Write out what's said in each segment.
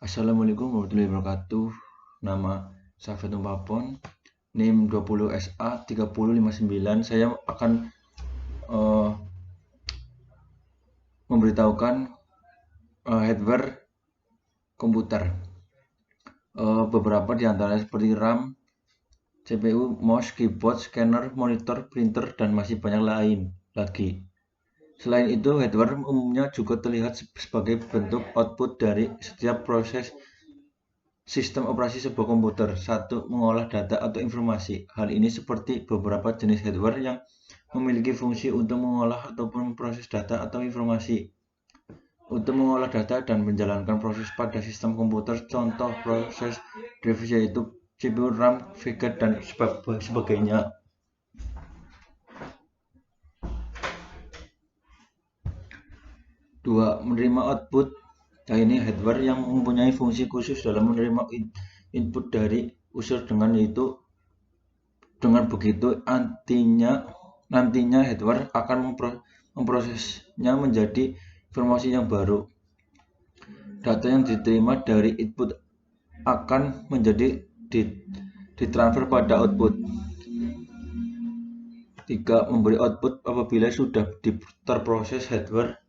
Assalamualaikum warahmatullahi wabarakatuh. Nama Safet Papon, NIM 20SA 3059. Saya akan memberitahukan hardware komputer. Beberapa di antaranya seperti RAM, CPU, mouse, keyboard, scanner, monitor, printer, dan masih banyak lain lagi. Selain itu, hardware umumnya juga terlihat sebagai bentuk output dari setiap proses sistem operasi sebuah komputer. Satu, mengolah data atau informasi. Hal ini seperti beberapa jenis hardware yang memiliki fungsi untuk mengolah ataupun memproses data atau informasi. Untuk mengolah data dan menjalankan proses pada sistem komputer, contoh proses drive yaitu CPU, RAM, VGA, dan sebagainya. Dua, menerima output. Nah, ini hardware yang mempunyai fungsi khusus dalam menerima input dari user dengan begitu nantinya hardware akan memprosesnya menjadi informasi yang baru. Data yang diterima dari input akan menjadi ditransfer pada output. 3. Memberi output. Apabila sudah terproses, hardware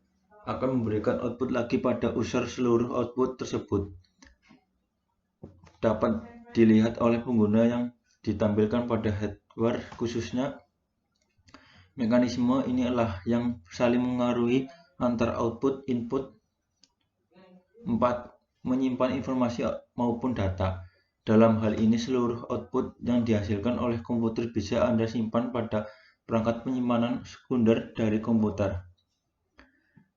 akan memberikan output lagi pada user. Seluruh output tersebut dapat dilihat oleh pengguna yang ditampilkan pada hardware khususnya. Mekanisme inilah yang saling mengaruhi antara output input. 4. Menyimpan informasi maupun data. Dalam hal ini seluruh output yang dihasilkan oleh komputer bisa Anda simpan pada perangkat penyimpanan sekunder dari komputer.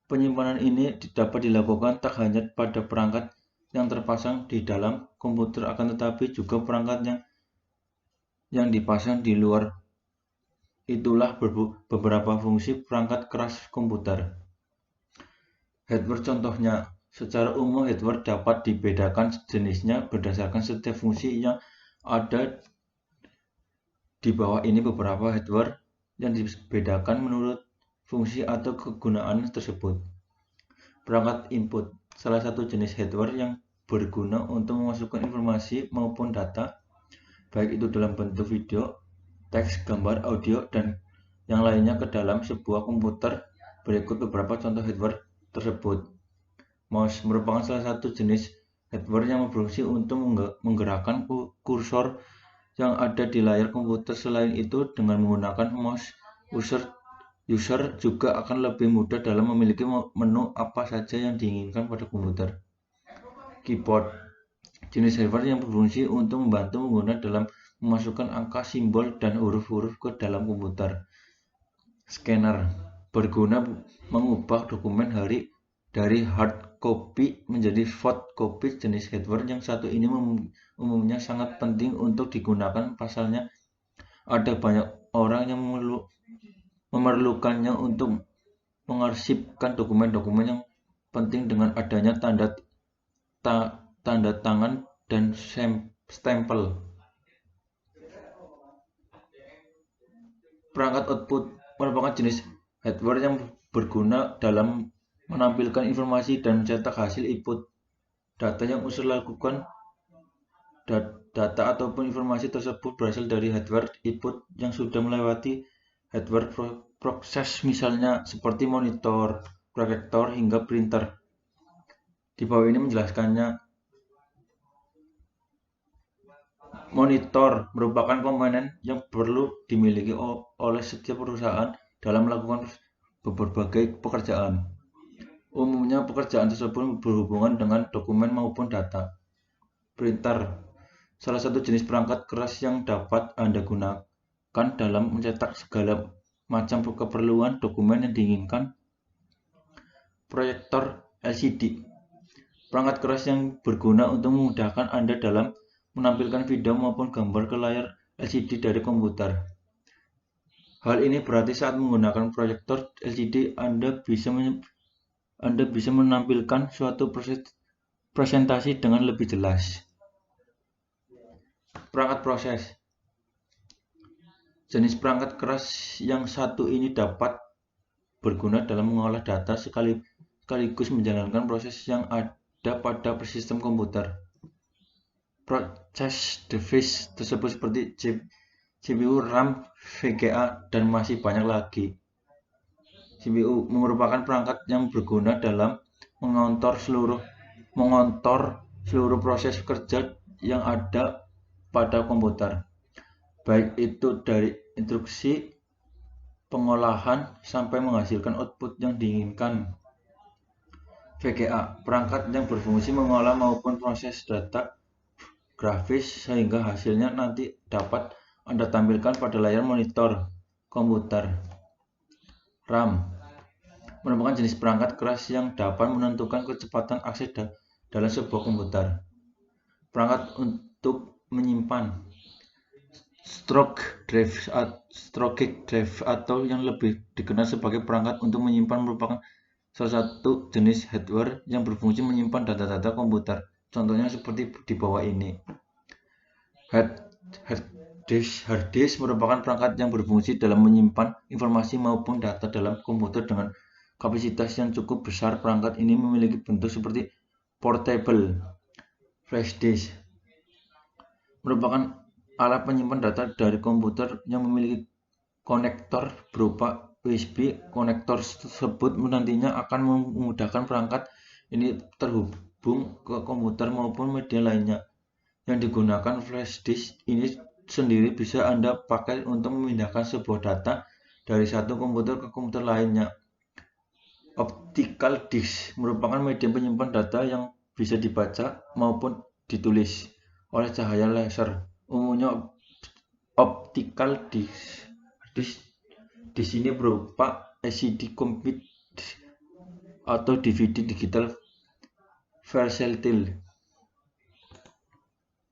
Penyimpanan ini dapat dilakukan tak hanya pada perangkat yang terpasang di dalam komputer, akan tetapi juga perangkat yang dipasang di luar. Itulah beberapa fungsi perangkat keras komputer. Hardware contohnya. Secara umum, hardware dapat dibedakan jenisnya berdasarkan setiap fungsi yang ada. Di bawah ini beberapa hardware yang dibedakan menurut fungsi atau kegunaan tersebut. Perangkat input, salah satu jenis hardware yang berguna untuk memasukkan informasi maupun data, baik itu dalam bentuk video, teks, gambar, audio, dan yang lainnya ke dalam sebuah komputer. Berikut beberapa contoh hardware tersebut. Mouse merupakan salah satu jenis hardware yang berfungsi untuk menggerakkan kursor yang ada di layar komputer. Selain itu, dengan menggunakan mouse, user juga akan lebih mudah dalam memiliki menu apa saja yang diinginkan pada komputer. Keyboard, jenis hardware yang berfungsi untuk membantu pengguna dalam memasukkan angka, simbol, dan huruf-huruf ke dalam komputer. Scanner, berguna mengubah dokumen dari hard copy menjadi soft copy. Jenis hardware yang satu ini umumnya sangat penting untuk digunakan, pasalnya ada banyak orang yang memerlukannya untuk mengarsipkan dokumen-dokumen yang penting dengan adanya tanda tangan dan stempel. Perangkat output merupakan jenis hardware yang berguna dalam menampilkan informasi dan mencetak hasil input. Data yang user lakukan, data ataupun informasi tersebut berasal dari hardware input yang sudah melewati hardware proses, misalnya seperti monitor, proyektor, hingga printer. Di bawah ini menjelaskannya. Monitor merupakan komponen yang perlu dimiliki oleh setiap perusahaan dalam melakukan berbagai pekerjaan. Umumnya pekerjaan tersebut berhubungan dengan dokumen maupun data. Printer, salah satu jenis perangkat keras yang dapat Anda gunakan dalam mencetak segala macam keperluan dokumen yang diinginkan. Proyektor LCD, perangkat keras yang berguna untuk memudahkan Anda dalam menampilkan video maupun gambar ke layar LCD dari komputer. Hal ini berarti saat menggunakan proyektor LCD, Anda bisa menampilkan suatu presentasi dengan lebih jelas. Perangkat proses, jenis perangkat keras yang satu ini dapat berguna dalam mengolah data sekaligus menjalankan proses yang ada pada sistem komputer. Proses device tersebut seperti CPU, RAM, VGA, dan masih banyak lagi. CPU merupakan perangkat yang berguna dalam mengontrol seluruh proses kerja yang ada pada komputer, baik itu dari instruksi, pengolahan, sampai menghasilkan output yang diinginkan. VGA, perangkat yang berfungsi mengolah maupun proses data grafis sehingga hasilnya nanti dapat Anda tampilkan pada layar monitor komputer. RAM merupakan jenis perangkat keras yang dapat menentukan kecepatan akses dalam sebuah komputer. Perangkat untuk menyimpan, Storage drive atau yang lebih dikenal sebagai perangkat untuk menyimpan merupakan salah satu jenis hardware yang berfungsi menyimpan data-data komputer. Contohnya seperti di bawah ini. Hard disk merupakan perangkat yang berfungsi dalam menyimpan informasi maupun data dalam komputer dengan kapasitas yang cukup besar. Perangkat ini memiliki bentuk seperti portable flash disk. Merupakan alat penyimpan data dari komputer yang memiliki konektor berupa USB. Konektor tersebut nantinya akan memudahkan perangkat ini terhubung ke komputer maupun media lainnya. Yang digunakan flash disk ini sendiri bisa Anda pakai untuk memindahkan sebuah data dari satu komputer ke komputer lainnya. Optical disk merupakan media penyimpan data yang bisa dibaca maupun ditulis oleh cahaya laser. Umumnya optical disk di sini berupa LCD compact atau DVD digital versatile.